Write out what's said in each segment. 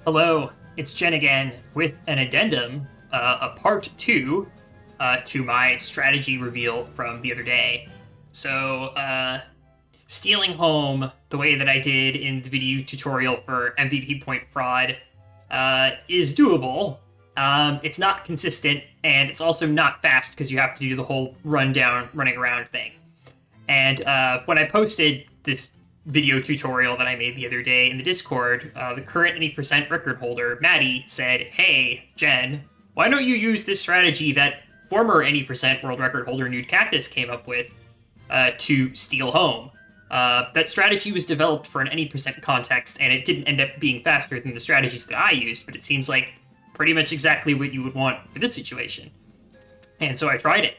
Hello, it's Jen again with an addendum, a part two to my strategy reveal from the other day. So, stealing home the way that I did in the video tutorial for MVP point fraud is doable. It's not consistent, and it's also not fast because you have to do the whole running around thing. And when I posted this video tutorial that I made the other day in the Discord, the current any percent record holder, Maddie, said, "Hey, Jen, why don't you use this strategy that former any percent world record holder Nude Cactus came up with to steal home?" That strategy was developed for an any percent context, and it didn't end up being faster than the strategies that I used, but it seems like pretty much exactly what you would want for this situation. And so I tried it,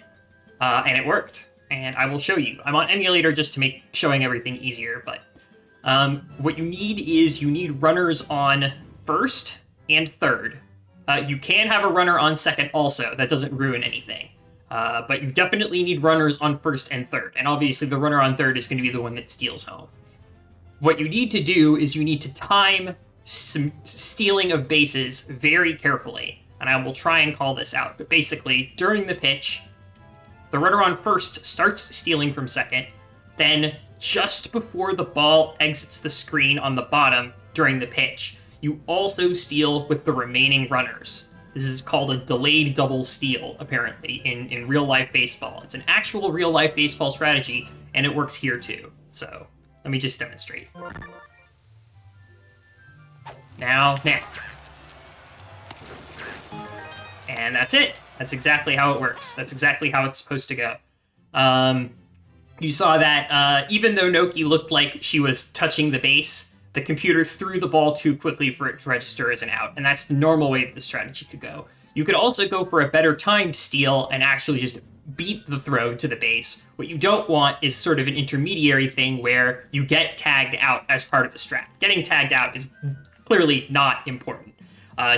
and it worked. And I will show you. I'm on emulator just to make showing everything easier, but what you need runners on first and third. You can have a runner on second also. That doesn't ruin anything. But you definitely need runners on first and third. And obviously the runner on third is going to be the one that steals home. What you need to do is you need to time some stealing of bases very carefully. And I will try and call this out. But basically, during the pitch, the runner on first starts stealing from second, then just before the ball exits the screen on the bottom during the pitch, you also steal with the remaining runners. This is called a delayed double steal, apparently, in real-life baseball. It's an actual real-life baseball strategy, and it works here too. So, let me just demonstrate. Now. And that's it. That's exactly how it works. That's exactly how it's supposed to go. You saw that even though Noki looked like she was touching the base, the computer threw the ball too quickly for it to register as an out, and that's the normal way that the strategy could go. You could also go for a better timed steal and actually just beat the throw to the base. What you don't want is sort of an intermediary thing where you get tagged out as part of the strat. Getting tagged out is clearly not important.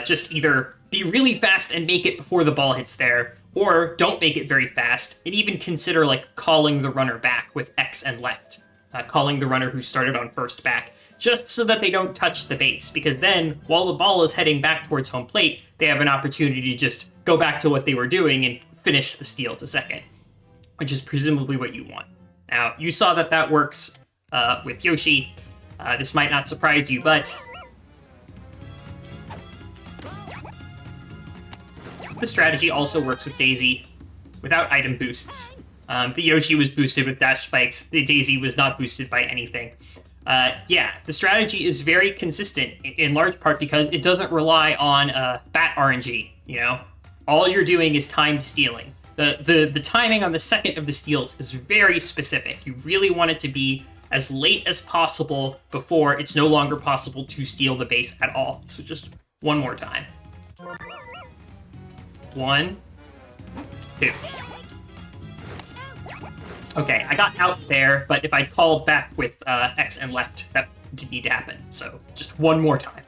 Just either be really fast and make it before the ball hits there, or don't make it very fast, and even consider like calling the runner back with X and left. Calling the runner who started on first back, just so that they don't touch the base, because then, while the ball is heading back towards home plate, they have an opportunity to just go back to what they were doing and finish the steal to second, which is presumably what you want. Now, you saw that that works with Yoshi. This might not surprise you, but the strategy also works with Daisy without item boosts. The Yoshi was boosted with dash spikes. The Daisy was not boosted by anything. Yeah, the strategy is very consistent in large part because it doesn't rely on bat RNG, you know? All you're doing is timed stealing. The timing on the second of the steals is very specific. You really want it to be as late as possible before it's no longer possible to steal the base at all. So just one more time. 1, 2. Okay, I got out there, but if I'd called back with X and left, that didn't need to happen. So just one more time.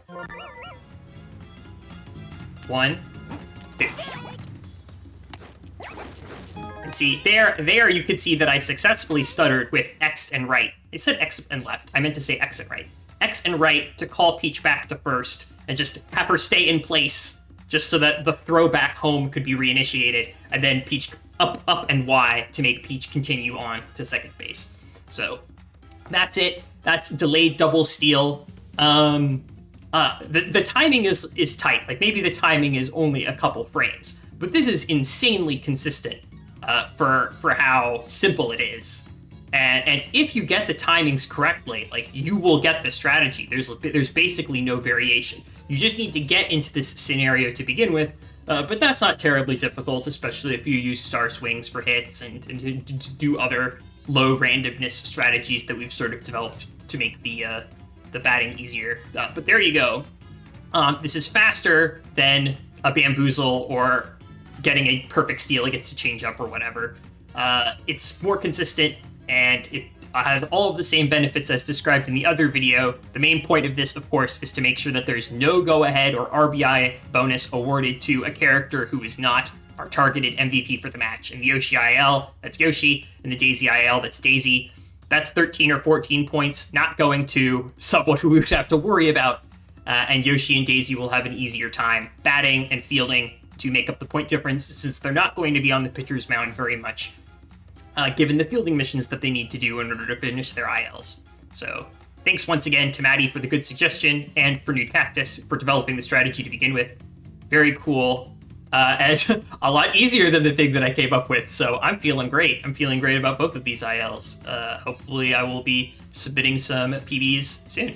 1, 2. And see, there you could see that I successfully stuttered with X and right. I said X and left. I meant to say X and right. X and right to call Peach back to first and just have her stay in place just so that the throw back home could be reinitiated, and then Peach up, and Y to make Peach continue on to second base. So that's it. That's delayed double steal. The timing is tight. Like maybe the timing is only a couple frames, but this is insanely consistent for how simple it is. And if you get the timings correctly, like you will get the strategy. There's basically no variation. You just need to get into this scenario to begin with, but that's not terribly difficult, especially if you use star swings for hits and to do other low randomness strategies that we've sort of developed to make the batting easier. But there you go. This is faster than a bamboozle or getting a perfect steal against a changeup or whatever. It's more consistent, and it has all of the same benefits as described in the other video. The main point of this, of course, is to make sure that there's no go-ahead or RBI bonus awarded to a character who is not our targeted MVP for the match. In the Yoshi IL, that's Yoshi. In the Daisy IL, that's Daisy. That's 13 or 14 points, not going to someone who we would have to worry about and Yoshi and Daisy will have an easier time batting and fielding to make up the point difference, since they're not going to be on the pitcher's mound very much, given the fielding missions that they need to do in order to finish their ILs. So thanks once again to Maddie for the good suggestion, and for Nude Cactus for developing the strategy to begin with. Very cool, and a lot easier than the thing that I came up with, so I'm feeling great. I'm feeling great about both of these ILs. Hopefully I will be submitting some PBs soon.